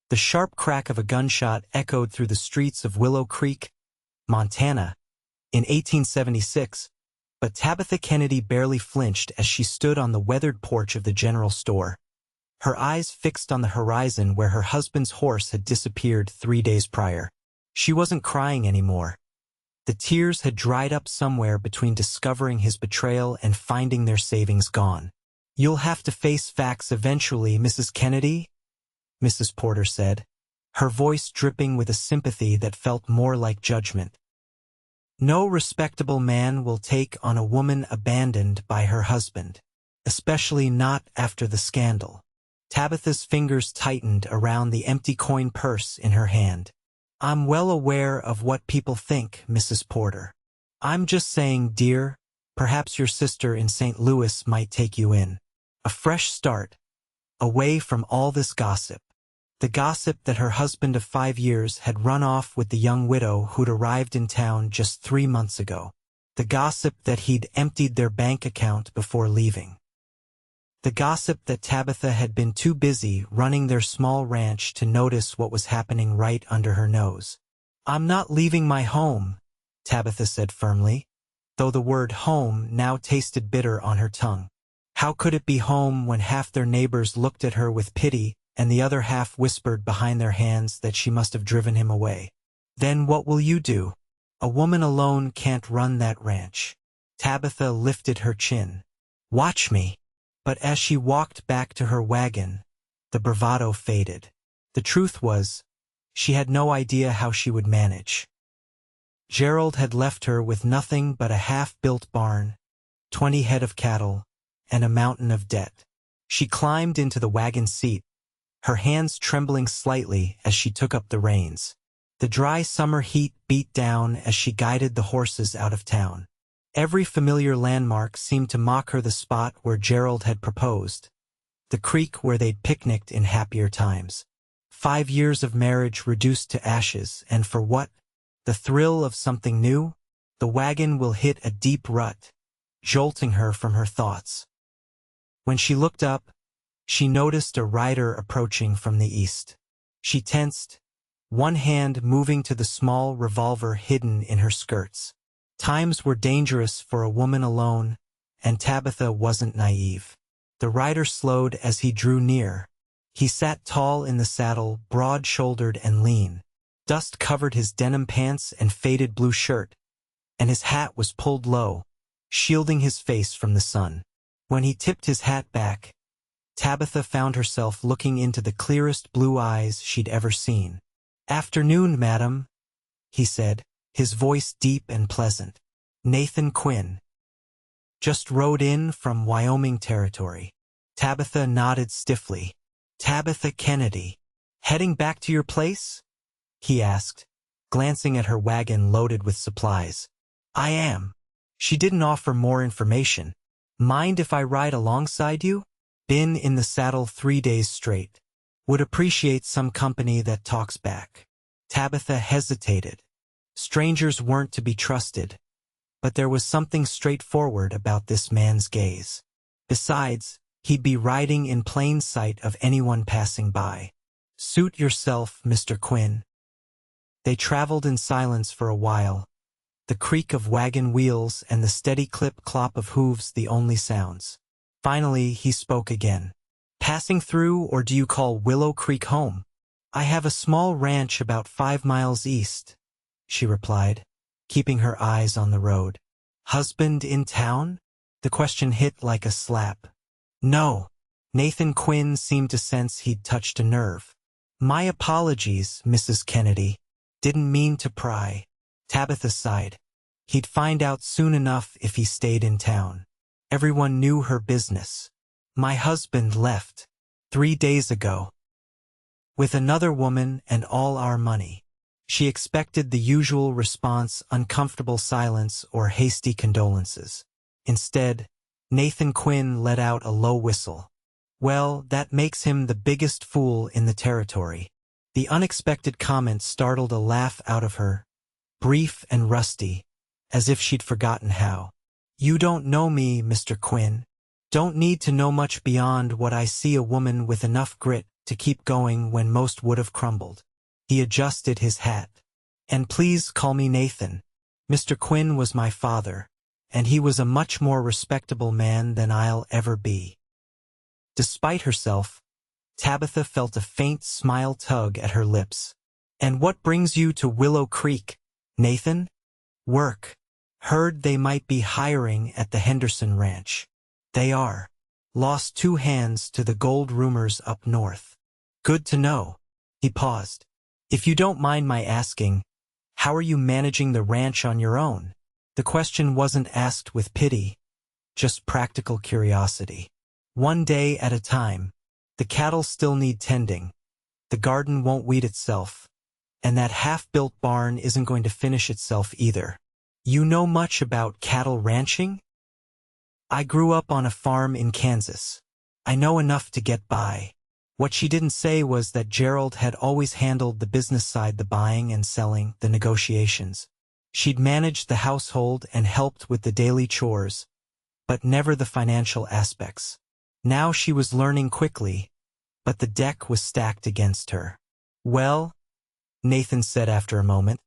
The sharp crack of a gunshot echoed through the streets of Willow Creek, Montana, in 1876, but Tabitha Kennedy barely flinched as she stood on the weathered porch of the general store, her eyes fixed on the horizon where her husband's horse had disappeared 3 days prior. She wasn't crying anymore. The tears had dried up somewhere between discovering his betrayal and finding their savings gone. "You'll have to face facts eventually, Mrs. Kennedy," Mrs. Porter said, her voice dripping with a sympathy that felt more like judgment. "No respectable man will take on a woman abandoned by her husband, especially not after the scandal." Tabitha's fingers tightened around the empty coin purse in her hand. "I'm well aware of what people think, Mrs. Porter. I'm just saying, dear, perhaps your sister in St. Louis might take you in. A fresh start, away from all this gossip." The gossip that her husband of 5 years had run off with the young widow who'd arrived in town just 3 months ago. The gossip that he'd emptied their bank account before leaving. The gossip that Tabitha had been too busy running their small ranch to notice what was happening right under her nose. "I'm not leaving my home," Tabitha said firmly, though the word home now tasted bitter on her tongue. How could it be home when half their neighbors looked at her with pity and the other half whispered behind their hands that she must have driven him away? "Then what will you do? A woman alone can't run that ranch." Tabitha lifted her chin. "Watch me." But as she walked back to her wagon, the bravado faded. The truth was, she had no idea how she would manage. Gerald had left her with nothing but a half-built barn, 20 head of cattle, and a mountain of debt. She climbed into the wagon seat, her hands trembling slightly as she took up the reins. The dry summer heat beat down as she guided the horses out of town. Every familiar landmark seemed to mock her: the spot where Gerald had proposed, the creek where they'd picnicked in happier times. 5 years of marriage reduced to ashes, and for what? The thrill of something new? The wagon will hit a deep rut, jolting her from her thoughts. When she looked up, she noticed a rider approaching from the east. She tensed, one hand moving to the small revolver hidden in her skirts. Times were dangerous for a woman alone, and Tabitha wasn't naive. The rider slowed as he drew near. He sat tall in the saddle, broad-shouldered and lean. Dust covered his denim pants and faded blue shirt, and his hat was pulled low, shielding his face from the sun. When he tipped his hat back, Tabitha found herself looking into the clearest blue eyes she'd ever seen. "Afternoon, madam," he said, his voice deep and pleasant. "Nathan Quinn. Just rode in from Wyoming territory." Tabitha nodded stiffly. "Tabitha Kennedy. Heading back to your place?" he asked, glancing at her wagon loaded with supplies. "I am." She didn't offer more information. "Mind if I ride alongside you?" "Been in the saddle 3 days straight. Would appreciate some company that talks back." Tabitha hesitated. Strangers weren't to be trusted, but there was something straightforward about this man's gaze. Besides, he'd be riding in plain sight of anyone passing by. "Suit yourself, Mr. Quinn." They traveled in silence for a while, the creak of wagon wheels and the steady clip-clop of hooves the only sounds. Finally, he spoke again. "Passing through, or do you call Willow Creek home?" "I have a small ranch about 5 miles east," she replied, keeping her eyes on the road. "Husband in town?" The question hit like a slap. "No." Nathan Quinn seemed to sense he'd touched a nerve. "My apologies, Mrs. Kennedy. Didn't mean to pry." Tabitha sighed. He'd find out soon enough if he stayed in town. Everyone knew her business. "My husband left 3 days ago. With another woman and all our money." She expected the usual response: uncomfortable silence or hasty condolences. Instead, Nathan Quinn let out a low whistle. "Well, that makes him the biggest fool in the territory." The unexpected comment startled a laugh out of her, brief and rusty, as if she'd forgotten how. "You don't know me, Mr. Quinn. Don't need to know much beyond what I see: a woman with enough grit to keep going when most would have crumbled. He adjusted his hat. "And please call me Nathan. Mr. Quinn was my father, and he was a much more respectable man than I'll ever be." Despite herself, Tabitha felt a faint smile tug at her lips. "And what brings you to Willow Creek, Nathan?" "Work. Heard they might be hiring at the Henderson Ranch." "They are. Lost 2 hands to the gold rumors up north." "Good to know." He paused. "If you don't mind my asking, how are you managing the ranch on your own?" The question wasn't asked with pity, just practical curiosity. "One day at a time. The cattle still need tending. The garden won't weed itself. And that half-built barn isn't going to finish itself either." "You know much about cattle ranching?" "I grew up on a farm in Kansas. I know enough to get by." What she didn't say was that Gerald had always handled the business side, the buying and selling, the negotiations. She'd managed the household and helped with the daily chores, but never the financial aspects. Now she was learning quickly, but the deck was stacked against her. "Well," Nathan said after a moment,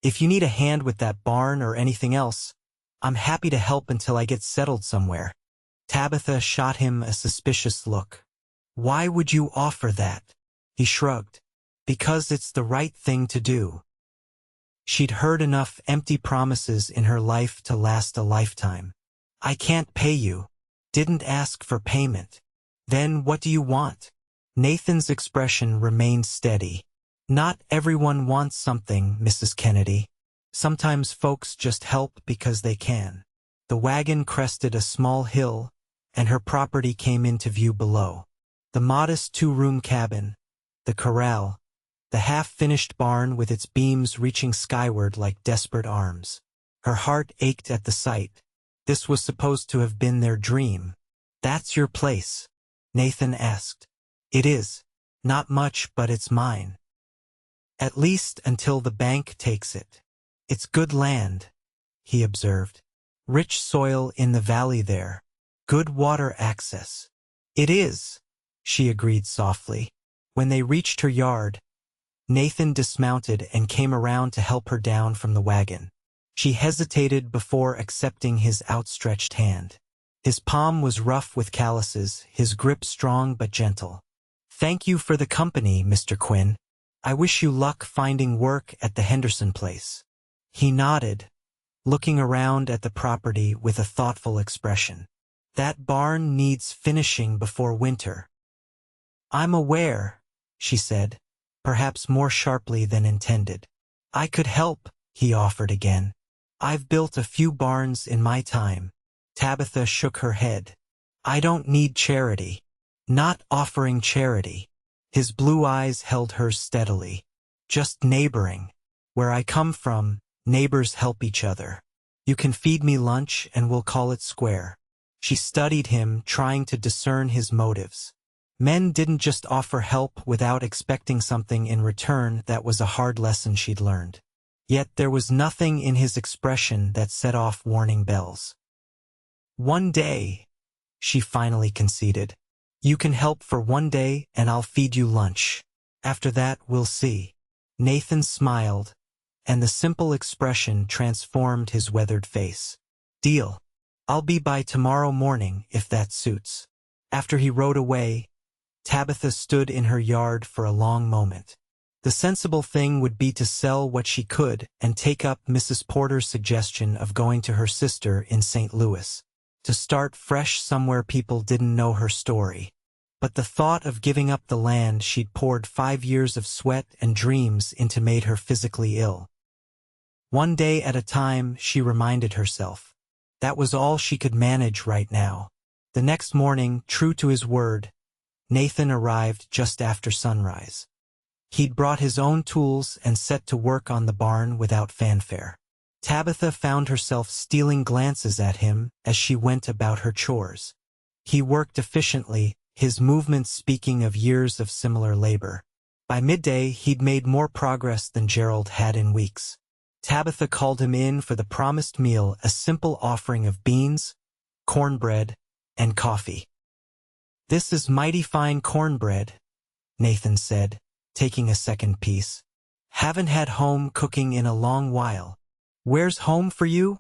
"if you need a hand with that barn or anything else, I'm happy to help until I get settled somewhere." Tabitha shot him a suspicious look. "Why would you offer that?" He shrugged. "Because it's the right thing to do." She'd heard enough empty promises in her life to last a lifetime. "I can't pay you." "Didn't ask for payment." "Then what do you want?" Nathan's expression remained steady. "Not everyone wants something, Mrs. Kennedy. Sometimes folks just help because they can." The wagon crested a small hill, and her property came into view below. The modest 2-room cabin, the corral, the half-finished barn with its beams reaching skyward like desperate arms. Her heart ached at the sight. This was supposed to have been their dream. "That's your place?" Nathan asked. "It is. Not much, but it's mine. At least until the bank takes it." "It's good land," he observed. "Rich soil in the valley there. Good water access." "It is," she agreed softly. When they reached her yard, Nathan dismounted and came around to help her down from the wagon. She hesitated before accepting his outstretched hand. His palm was rough with calluses, his grip strong but gentle. "Thank you for the company, Mr. Quinn. I wish you luck finding work at the Henderson place." He nodded, looking around at the property with a thoughtful expression. "That barn needs finishing before winter." "I'm aware," she said, perhaps more sharply than intended. "I could help," he offered again. "I've built a few barns in my time." Tabitha shook her head. "I don't need charity." "Not offering charity." His blue eyes held hers steadily. "Just neighboring. Where I come from, neighbors help each other. You can feed me lunch and we'll call it square." She studied him, trying to discern his motives. Men didn't just offer help without expecting something in return. That was a hard lesson she'd learned. Yet there was nothing in his expression that set off warning bells. "One day," she finally conceded. "You can help for one day and I'll feed you lunch. After that, we'll see." Nathan smiled, and the simple expression transformed his weathered face. "Deal. I'll be by tomorrow morning if that suits." After he rode away, Tabitha stood in her yard for a long moment. The sensible thing would be to sell what she could and take up Mrs. Porter's suggestion of going to her sister in St. Louis, to start fresh somewhere people didn't know her story. But the thought of giving up the land she'd poured 5 years of sweat and dreams into made her physically ill. One day at a time, she reminded herself. That was all she could manage right now. The next morning, true to his word, Nathan arrived just after sunrise. He'd brought his own tools and set to work on the barn without fanfare. Tabitha found herself stealing glances at him as she went about her chores. He worked efficiently, his movements speaking of years of similar labor. By midday, he'd made more progress than Gerald had in weeks. Tabitha called him in for the promised meal, a simple offering of beans, cornbread, and coffee. "This is mighty fine cornbread," Nathan said, taking a second piece. Haven't had home cooking in a long while. Where's home for you?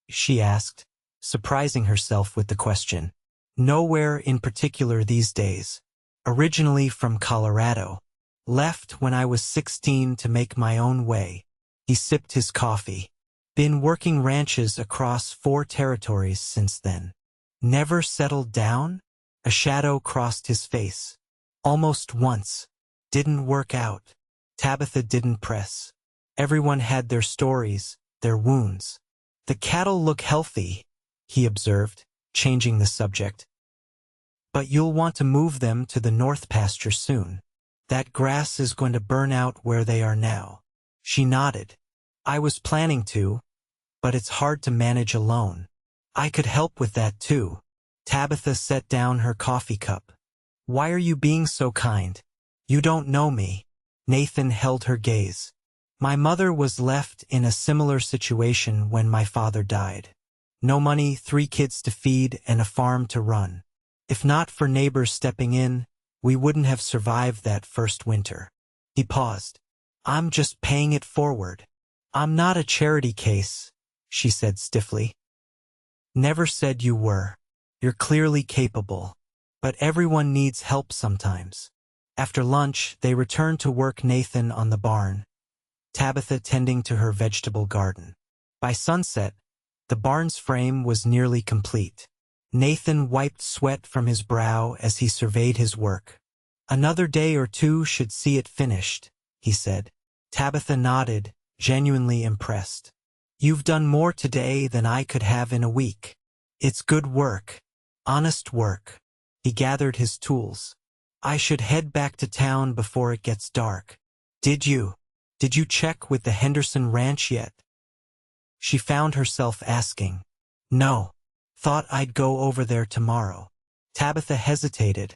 She asked, surprising herself with the question. Nowhere in particular these days. Originally from Colorado. Left when I was 16 to make my own way. He sipped his coffee. Been working ranches across 4 territories since then. Never settled down? A shadow crossed his face. Almost once. Didn't work out. Tabitha didn't press. Everyone had their stories, their wounds. The cattle look healthy, he observed, changing the subject. But you'll want to move them to the north pasture soon. That grass is going to burn out where they are now. She nodded. I was planning to, but it's hard to manage alone. I could help with that too. Tabitha set down her coffee cup. Why are you being so kind? You don't know me. Nathan held her gaze. My mother was left in a similar situation when my father died. No money, 3 kids to feed, and a farm to run. If not for neighbors stepping in, we wouldn't have survived that first winter. He paused. I'm just paying it forward. I'm not a charity case, she said stiffly. Never said you were. You're clearly capable. But everyone needs help sometimes. After lunch, they returned to work, Nathan on the barn, Tabitha tending to her vegetable garden. By sunset, the barn's frame was nearly complete. Nathan wiped sweat from his brow as he surveyed his work. Another day or 2 should see it finished, he said. Tabitha nodded, genuinely impressed. You've done more today than I could have in a week. It's good work. Honest work. He gathered his tools. I should head back to town before it gets dark. Did you check with the Henderson Ranch yet? She found herself asking. No. Thought I'd go over there tomorrow. Tabitha hesitated,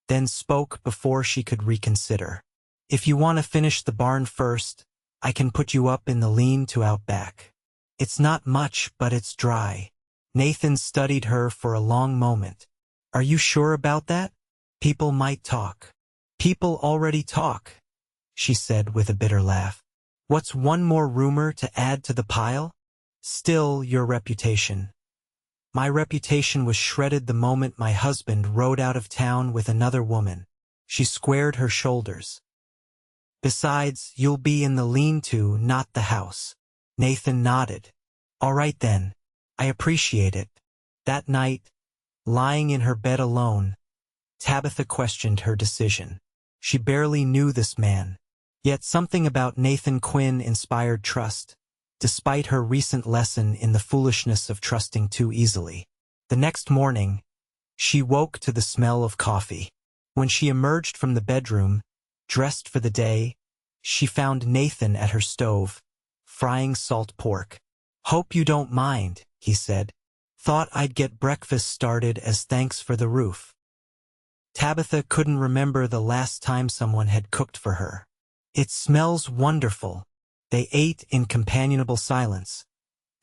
then spoke before she could reconsider. If you want to finish the barn first, I can put you up in the lean-to out back. It's not much, but it's dry. Nathan studied her for a long moment. Are you sure about that? People might talk. People already talk, she said with a bitter laugh. What's one more rumor to add to the pile? Still, your reputation. My reputation was shredded the moment my husband rode out of town with another woman. She squared her shoulders. Besides, you'll be in the lean-to, not the house. Nathan nodded. All right then. I appreciate it. That night, lying in her bed alone, Tabitha questioned her decision. She barely knew this man, yet something about Nathan Quinn inspired trust, despite her recent lesson in the foolishness of trusting too easily. The next morning, she woke to the smell of coffee. When she emerged from the bedroom, dressed for the day, she found Nathan at her stove, frying salt pork. Hope you don't mind, he said. Thought I'd get breakfast started as thanks for the roof. Tabitha couldn't remember the last time someone had cooked for her. It smells wonderful. They ate in companionable silence,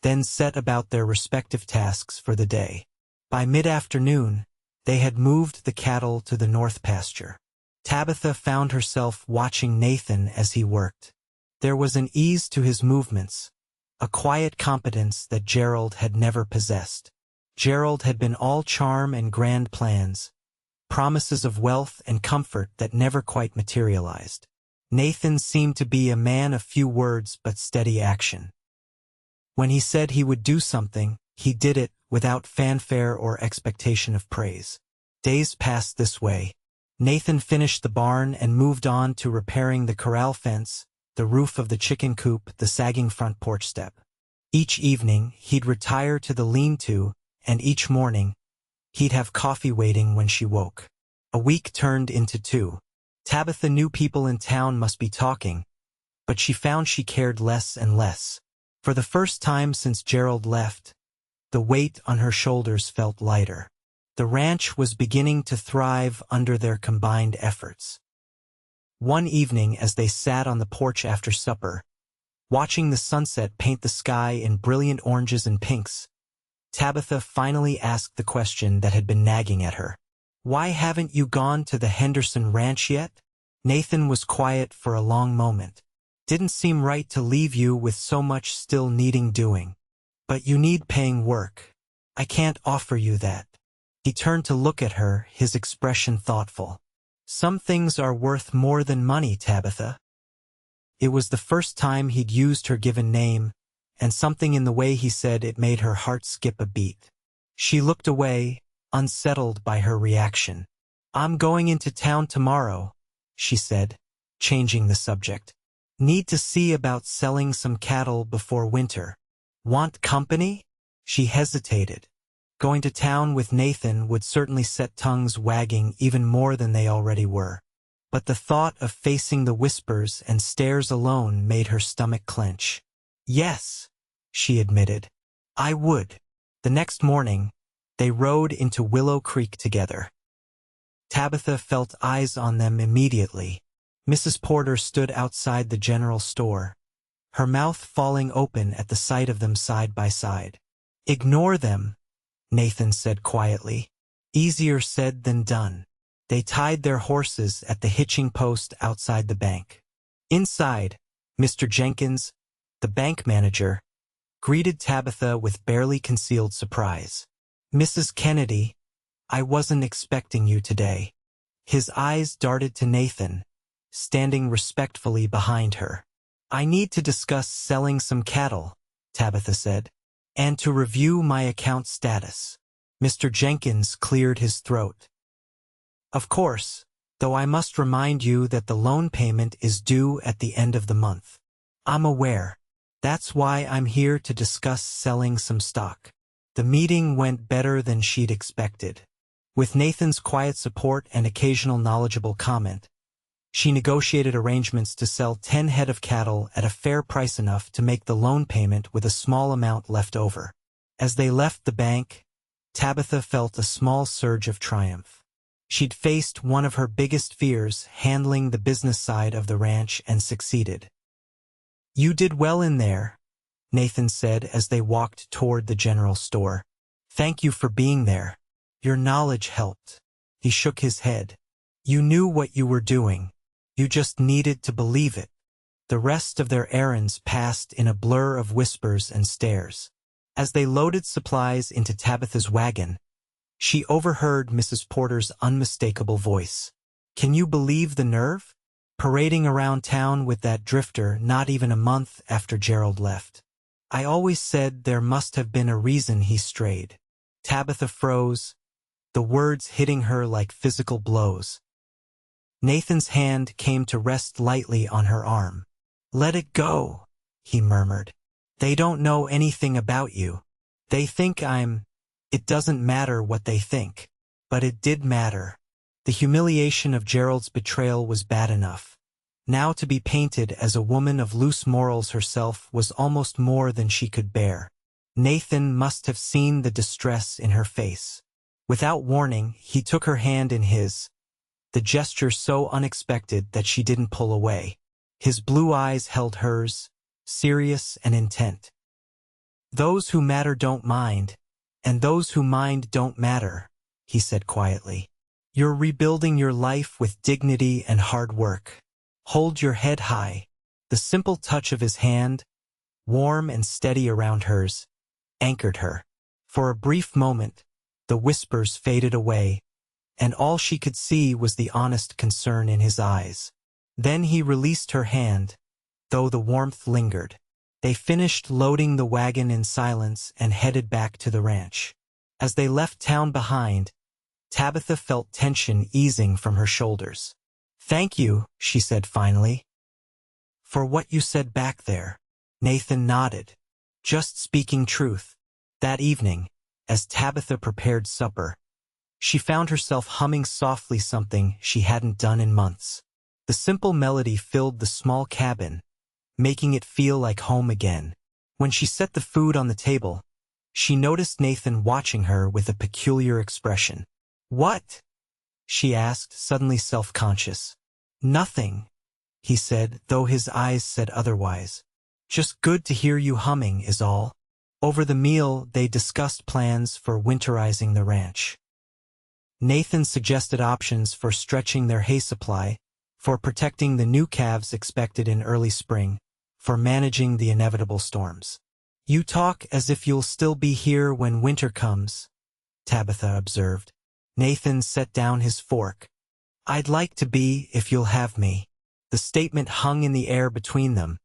then set about their respective tasks for the day. By mid-afternoon, they had moved the cattle to the north pasture. Tabitha found herself watching Nathan as he worked. There was an ease to his movements, a quiet competence that Gerald had never possessed. Gerald had been all charm and grand plans, promises of wealth and comfort that never quite materialized. Nathan seemed to be a man of few words but steady action. When he said he would do something, he did it without fanfare or expectation of praise. Days passed this way. Nathan finished the barn and moved on to repairing the corral fence, the roof of the chicken coop, the sagging front porch step. Each evening, he'd retire to the lean-to, and each morning, he'd have coffee waiting when she woke. A week turned into 2. Tabitha knew people in town must be talking, but she found she cared less and less. For the first time since Gerald left, the weight on her shoulders felt lighter. The ranch was beginning to thrive under their combined efforts. One evening as they sat on the porch after supper, watching the sunset paint the sky in brilliant oranges and pinks, Tabitha finally asked the question that had been nagging at her. Why haven't you gone to the Henderson Ranch yet? Nathan was quiet for a long moment. Didn't seem right to leave you with so much still needing doing. But you need paying work. I can't offer you that. He turned to look at her, his expression thoughtful. Some things are worth more than money, Tabitha. It was the first time he'd used her given name, and something in the way he said it made her heart skip a beat. She looked away, unsettled by her reaction. I'm going into town tomorrow, she said, changing the subject. Need to see about selling some cattle before winter. Want company? She hesitated. Going to town with Nathan would certainly set tongues wagging even more than they already were. But the thought of facing the whispers and stares alone made her stomach clench. Yes, she admitted. I would. The next morning, they rode into Willow Creek together. Tabitha felt eyes on them immediately. Mrs. Porter stood outside the general store, her mouth falling open at the sight of them side by side. Ignore them, Nathan said quietly. Easier said than done. They tied their horses at the hitching post outside the bank. Inside, Mr. Jenkins, the bank manager, greeted Tabitha with barely concealed surprise. Mrs. Kennedy, I wasn't expecting you today. His eyes darted to Nathan, standing respectfully behind her. I need to discuss selling some cattle, Tabitha said, and to review my account status. Mr. Jenkins cleared his throat. Of course, though I must remind you that the loan payment is due at the end of the month. I'm aware. That's why I'm here to discuss selling some stock. The meeting went better than she'd expected. With Nathan's quiet support and occasional knowledgeable comment, she negotiated arrangements to sell 10 head of cattle at a fair price enough to make the loan payment with a small amount left over. As they left the bank, Tabitha felt a small surge of triumph. She'd faced one of her biggest fears, handling the business side of the ranch, and succeeded. You did well in there, Nathan said as they walked toward the general store. Thank you for being there. Your knowledge helped. He shook his head. You knew what you were doing. You just needed to believe it. The rest of their errands passed in a blur of whispers and stares. As they loaded supplies into Tabitha's wagon, she overheard Mrs. Porter's unmistakable voice. Can you believe the nerve? Parading around town with that drifter not even a month after Gerald left. I always said there must have been a reason he strayed. Tabitha froze, the words hitting her like physical blows. Nathan's hand came to rest lightly on her arm. Let it go, he murmured. They don't know anything about you. They think It doesn't matter what they think. But it did matter. The humiliation of Gerald's betrayal was bad enough. Now to be painted as a woman of loose morals herself was almost more than she could bear. Nathan must have seen the distress in her face. Without warning, he took her hand in his, the gesture so unexpected that she didn't pull away. His blue eyes held hers, serious and intent. Those who matter don't mind, and those who mind don't matter, he said quietly. You're rebuilding your life with dignity and hard work. Hold your head high. The simple touch of his hand, warm and steady around hers, anchored her. For a brief moment, the whispers faded away, and all she could see was the honest concern in his eyes. Then he released her hand, though the warmth lingered. They finished loading the wagon in silence and headed back to the ranch. As they left town behind, Tabitha felt tension easing from her shoulders. Thank you, she said finally. For what you said back there. Nathan nodded. Just speaking truth. That evening, as Tabitha prepared supper, she found herself humming softly something she hadn't done in months. The simple melody filled the small cabin, making it feel like home again. When she set the food on the table, she noticed Nathan watching her with a peculiar expression. What? She asked, suddenly self-conscious. Nothing, he said, though his eyes said otherwise. Just good to hear you humming is all. Over the meal, they discussed plans for winterizing the ranch. Nathan suggested options for stretching their hay supply, for protecting the new calves expected in early spring, for managing the inevitable storms. You talk as if you'll still be here when winter comes, Tabitha observed. Nathan set down his fork. I'd like to be if you'll have me. The statement hung in the air between them,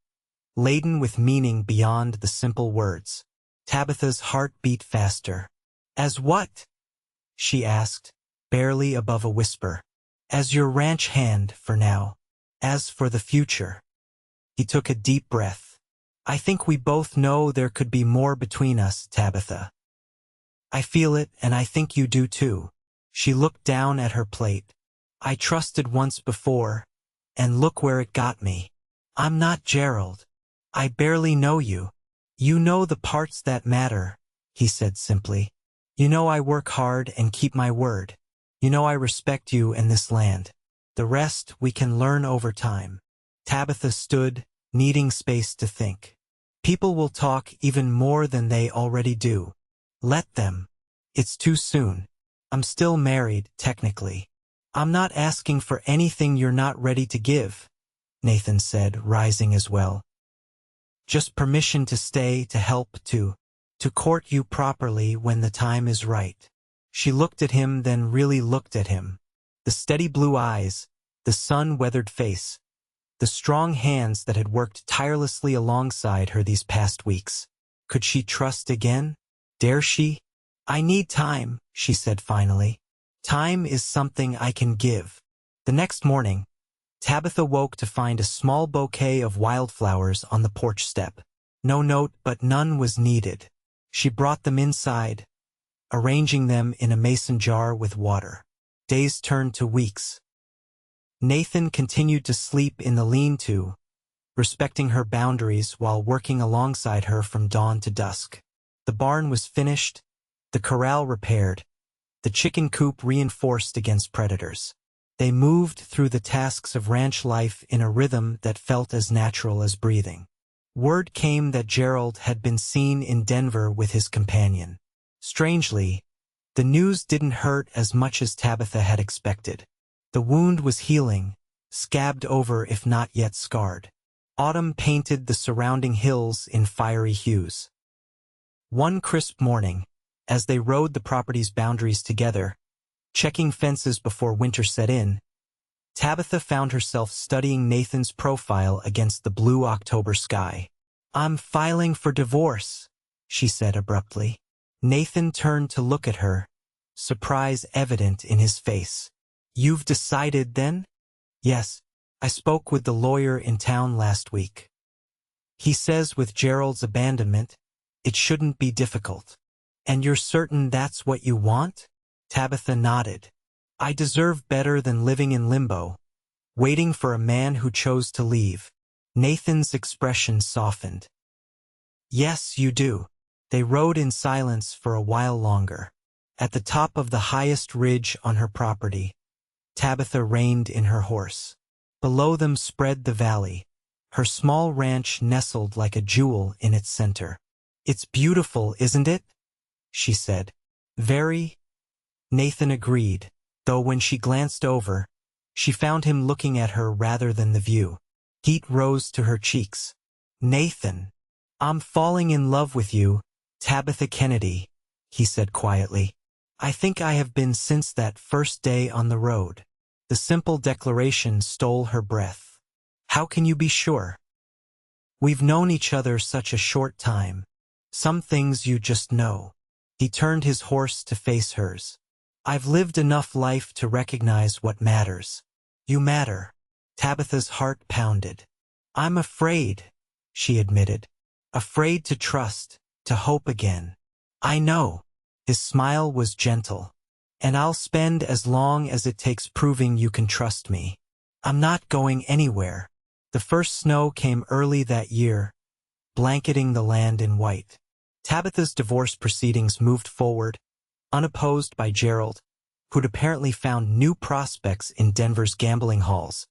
laden with meaning beyond the simple words. Tabitha's heart beat faster. As what? She asked, barely above a whisper. As your ranch hand for now. As for the future. He took a deep breath. I think we both know there could be more between us, Tabitha. I feel it, and I think you do too. She looked down at her plate. I trusted once before, and look where it got me. I'm not Gerald. I barely know you. You know the parts that matter, he said simply. You know I work hard and keep my word. You know I respect you and this land. The rest we can learn over time. Tabitha stood, needing space to think. People will talk even more than they already do. Let them. It's too soon. I'm still married, technically. I'm not asking for anything you're not ready to give, Nathan said, rising as well. Just permission to stay, to help, to court you properly when the time is right. She looked at him, then really looked at him. The steady blue eyes, the sun-weathered face, the strong hands that had worked tirelessly alongside her these past weeks. Could she trust again? Dare she? I need time, she said finally. Time is something I can give. The next morning, Tabitha woke to find a small bouquet of wildflowers on the porch step. No note, but none was needed. She brought them inside, arranging them in a mason jar with water. Days turned to weeks. Nathan continued to sleep in the lean-to, respecting her boundaries while working alongside her from dawn to dusk. The barn was finished, the corral repaired, the chicken coop reinforced against predators. They moved through the tasks of ranch life in a rhythm that felt as natural as breathing. Word came that Gerald had been seen in Denver with his companion. Strangely, the news didn't hurt as much as Tabitha had expected. The wound was healing, scabbed over if not yet scarred. Autumn painted the surrounding hills in fiery hues. One crisp morning, as they rode the property's boundaries together, checking fences before winter set in, Tabitha found herself studying Nathan's profile against the blue October sky. I'm filing for divorce, she said abruptly. Nathan turned to look at her, surprise evident in his face. You've decided then? Yes, I spoke with the lawyer in town last week. He says with Gerald's abandonment, it shouldn't be difficult. And you're certain that's what you want? Tabitha nodded. I deserve better than living in limbo, waiting for a man who chose to leave. Nathan's expression softened. Yes, you do. They rode in silence for a while longer. At the top of the highest ridge on her property, Tabitha reined in her horse. Below them spread the valley, her small ranch nestled like a jewel in its center. It's beautiful, isn't it? She said. Very. Nathan agreed, though when she glanced over, she found him looking at her rather than the view. Heat rose to her cheeks. Nathan, I'm falling in love with you, Tabitha Kennedy, he said quietly. I think I have been since that first day on the road. The simple declaration stole her breath. How can you be sure? We've known each other such a short time. Some things you just know. He turned his horse to face hers. I've lived enough life to recognize what matters. You matter. Tabitha's heart pounded. I'm afraid, she admitted. Afraid to trust, to hope again. I know. His smile was gentle. And I'll spend as long as it takes proving you can trust me. I'm not going anywhere. The first snow came early that year, blanketing the land in white. Tabitha's divorce proceedings moved forward, unopposed by Gerald, who'd apparently found new prospects in Denver's gambling halls.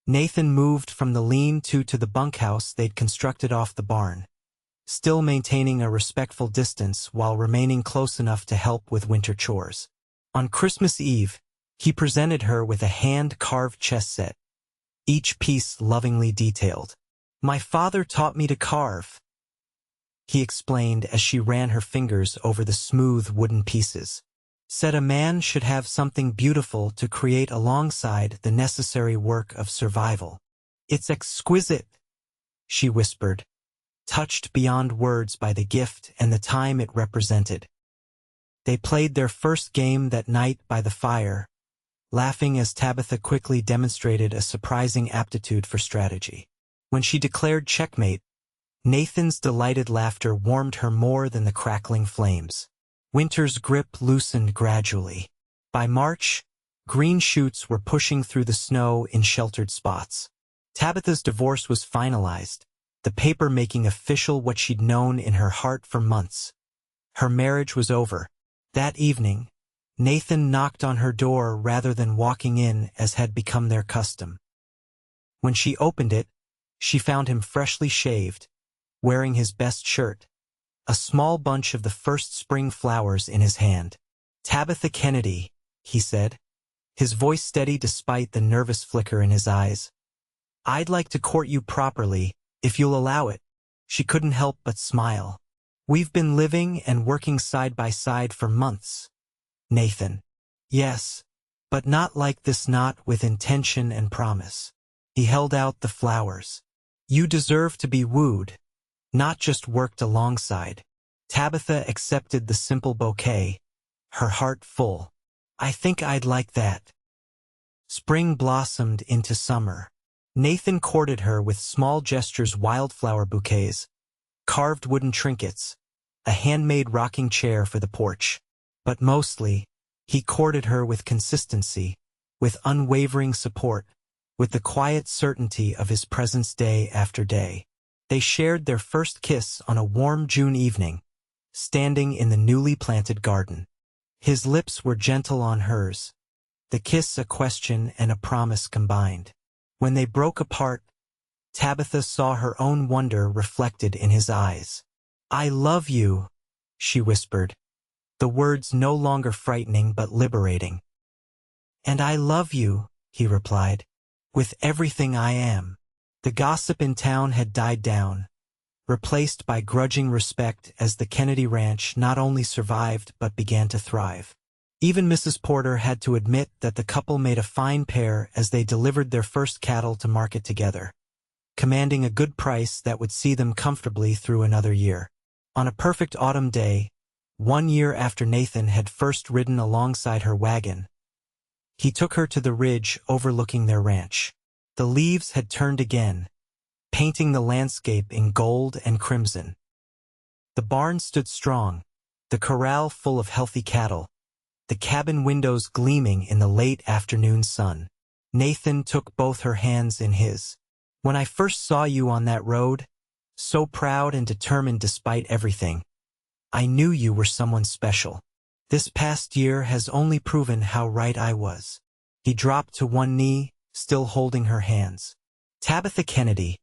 Nathan moved from the lean-to the bunkhouse they'd constructed off the barn, still maintaining a respectful distance while remaining close enough to help with winter chores. On Christmas Eve, he presented her with a hand-carved chess set, each piece lovingly detailed. "My father taught me to carve," he explained as she ran her fingers over the smooth wooden pieces. "Said a man should have something beautiful to create alongside the necessary work of survival. It's exquisite," she whispered, touched beyond words by the gift and the time it represented. They played their first game that night by the fire, laughing as Tabitha quickly demonstrated a surprising aptitude for strategy. When she declared checkmate, Nathan's delighted laughter warmed her more than the crackling flames. Winter's grip loosened gradually. By March, green shoots were pushing through the snow in sheltered spots. Tabitha's divorce was finalized, the paper making official what she'd known in her heart for months. Her marriage was over. That evening, Nathan knocked on her door rather than walking in as had become their custom. When she opened it, she found him freshly shaved, wearing his best shirt, a small bunch of the first spring flowers in his hand. "Tabitha Kennedy," he said, his voice steady despite the nervous flicker in his eyes. "I'd like to court you properly, if you'll allow it." She couldn't help but smile. "We've been living and working side by side for months." "Nathan." "Yes, but not like this, not with intention and promise." He held out the flowers. "You deserve to be wooed, not just worked alongside." Tabitha accepted the simple bouquet, her heart full. "I think I'd like that." Spring blossomed into summer. Nathan courted her with small gestures: wildflower bouquets, carved wooden trinkets, a handmade rocking chair for the porch. But mostly, he courted her with consistency, with unwavering support, with the quiet certainty of his presence day after day. They shared their first kiss on a warm June evening, standing in the newly planted garden. His lips were gentle on hers, the kiss a question and a promise combined. When they broke apart, Tabitha saw her own wonder reflected in his eyes. "I love you," she whispered, the words no longer frightening but liberating. "And I love you," he replied, "with everything I am." The gossip in town had died down, replaced by grudging respect as the Kennedy ranch not only survived but began to thrive. Even Mrs. Porter had to admit that the couple made a fine pair as they delivered their first cattle to market together, commanding a good price that would see them comfortably through another year. On a perfect autumn day, 1 year after Nathan had first ridden alongside her wagon, he took her to the ridge overlooking their ranch. The leaves had turned again, painting the landscape in gold and crimson. The barn stood strong, the corral full of healthy cattle, the cabin windows gleaming in the late afternoon sun. Nathan took both her hands in his. "When I first saw you on that road, so proud and determined despite everything, I knew you were someone special. This past year has only proven how right I was." He dropped to one knee, still holding her hands. "Tabitha Kennedy,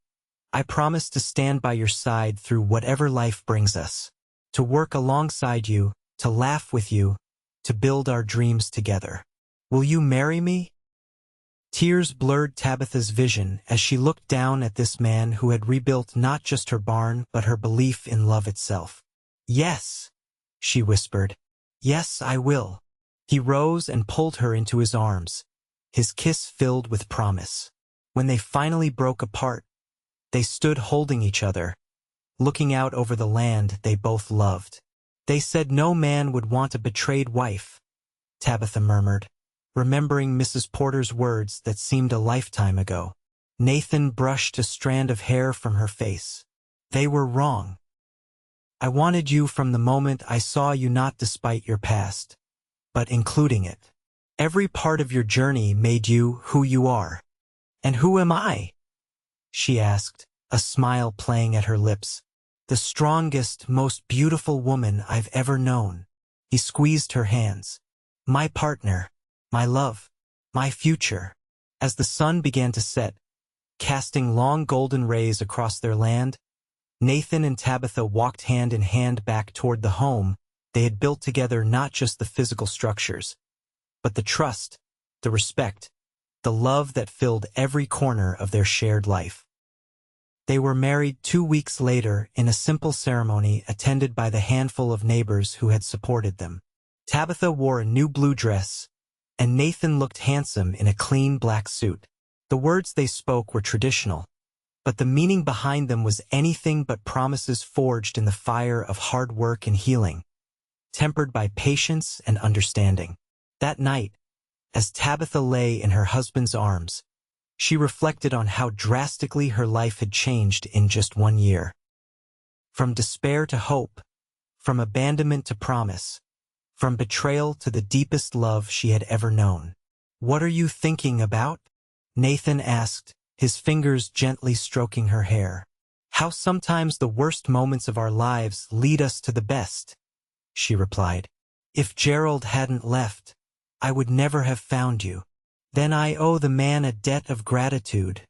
I promise to stand by your side through whatever life brings us, to work alongside you, to laugh with you, to build our dreams together. Will you marry me?" Tears blurred Tabitha's vision as she looked down at this man who had rebuilt not just her barn but her belief in love itself. "Yes," she whispered. "Yes, I will." He rose and pulled her into his arms, his kiss filled with promise. When they finally broke apart, they stood holding each other, looking out over the land they both loved. "They said no man would want a betrayed wife," Tabitha murmured, remembering Mrs. Porter's words that seemed a lifetime ago. Nathan brushed a strand of hair from her face. "They were wrong. I wanted you from the moment I saw you, not despite your past, but including it. Every part of your journey made you who you are." "And who am I?" she asked, a smile playing at her lips. "The strongest, most beautiful woman I've ever known." He squeezed her hands. "My partner, my love, my future." As the sun began to set, casting long golden rays across their land, Nathan and Tabitha walked hand in hand back toward the home they had built together, not just the physical structures, but the trust, the respect, the love that filled every corner of their shared life. They were married 2 weeks later in a simple ceremony attended by the handful of neighbors who had supported them. Tabitha wore a new blue dress, and Nathan looked handsome in a clean black suit. The words they spoke were traditional, but the meaning behind them was anything but promises forged in the fire of hard work and healing, tempered by patience and understanding. That night, as Tabitha lay in her husband's arms, she reflected on how drastically her life had changed in just 1 year. From despair to hope, from abandonment to promise, from betrayal to the deepest love she had ever known. "What are you thinking about?" Nathan asked, his fingers gently stroking her hair. "How sometimes the worst moments of our lives lead us to the best," she replied. "If Gerald hadn't left, I would never have found you." "Then I owe the man a debt of gratitude,"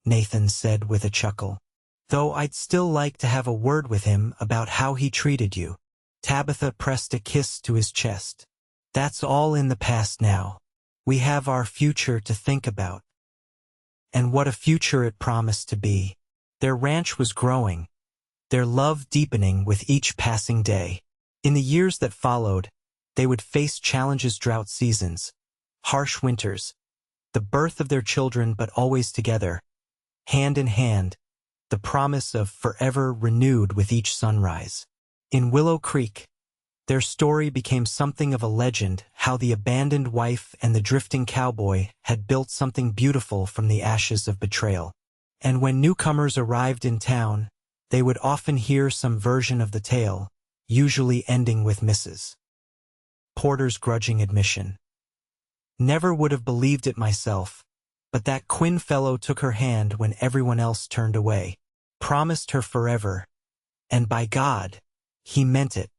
Nathan said with a chuckle. "Though I'd still like to have a word with him about how he treated you." Tabitha pressed a kiss to his chest. "That's all in the past now. We have our future to think about." And what a future it promised to be. Their ranch was growing, their love deepening with each passing day. In the years that followed, they would face challenges, drought seasons, harsh winters, the birth of their children, but always together, hand in hand, the promise of forever renewed with each sunrise. In Willow Creek, their story became something of a legend, how the abandoned wife and the drifting cowboy had built something beautiful from the ashes of betrayal. And when newcomers arrived in town, they would often hear some version of the tale, usually ending with Mrs. Porter's grudging admission. "Never would have believed it myself, but that Quinn fellow took her hand when everyone else turned away, promised her forever, and by God, he meant it."